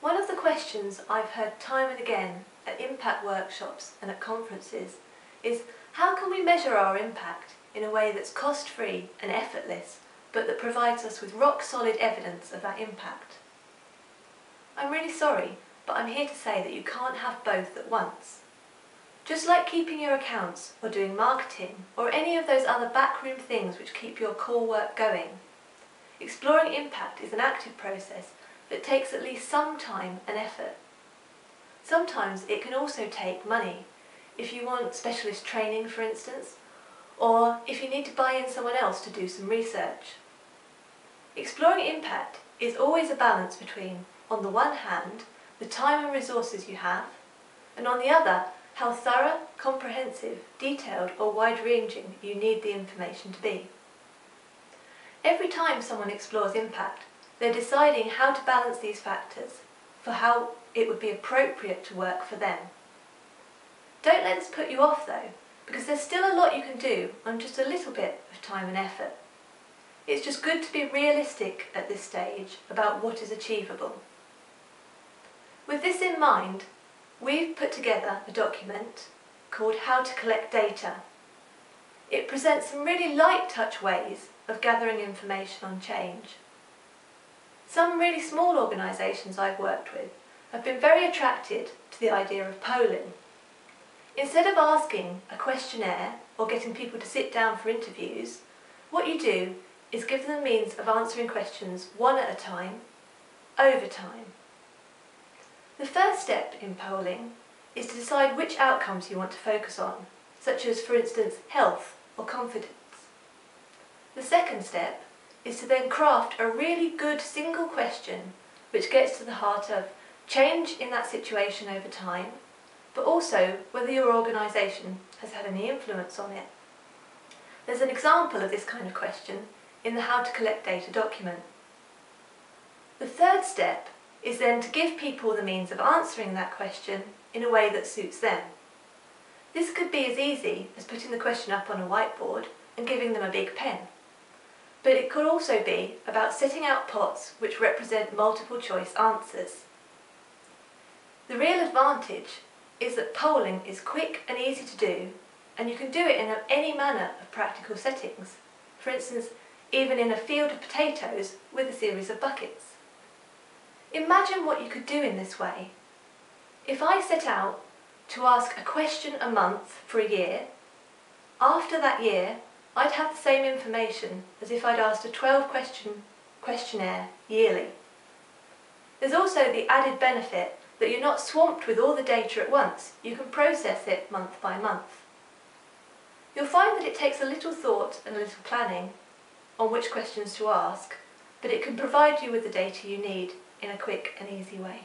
One of the questions I've heard time and again at impact workshops and at conferences is, how can we measure our impact in a way that's cost-free and effortless, but that provides us with rock-solid evidence of that impact? I'm really sorry, but I'm here to say that you can't have both at once. Just like keeping your accounts or doing marketing or any of those other backroom things which keep your core work going, exploring impact is an active process that takes at least some time and effort. Sometimes it can also take money, if you want specialist training for instance, or if you need to buy in someone else to do some research. Exploring impact is always a balance between, on the one hand, the time and resources you have, and on the other, how thorough, comprehensive, detailed or wide-ranging you need the information to be. Every time someone explores impact, they're deciding how to balance these factors for how it would be appropriate to work for them. Don't let this put you off though, because there's still a lot you can do on just a little bit of time and effort. It's just good to be realistic at this stage about what is achievable. With this in mind, we've put together a document called How to Collect Data. It presents some really light touch ways of gathering information on change. Some really small organisations I've worked with have been very attracted to the idea of polling. Instead of asking a questionnaire or getting people to sit down for interviews, what you do is give them the means of answering questions one at a time, over time. The first step in polling is to decide which outcomes you want to focus on, such as, for instance, health or confidence. The second step is to then craft a really good single question which gets to the heart of change in that situation over time, but also whether your organisation has had any influence on it. There's an example of this kind of question in the How to Collect Data document. The third step is then to give people the means of answering that question in a way that suits them. This could be as easy as putting the question up on a whiteboard and giving them a big pen. But it could also be about setting out pots which represent multiple choice answers. The real advantage is that polling is quick and easy to do, and you can do it in any manner of practical settings. For instance, even in a field of potatoes with a series of buckets. Imagine what you could do in this way. If I set out to ask a question a month for a year, after that year I'd have the same information as if I'd asked a 12-question questionnaire yearly. There's also the added benefit that you're not swamped with all the data at once. You can process it month by month. You'll find that it takes a little thought and a little planning on which questions to ask, but it can provide you with the data you need in a quick and easy way.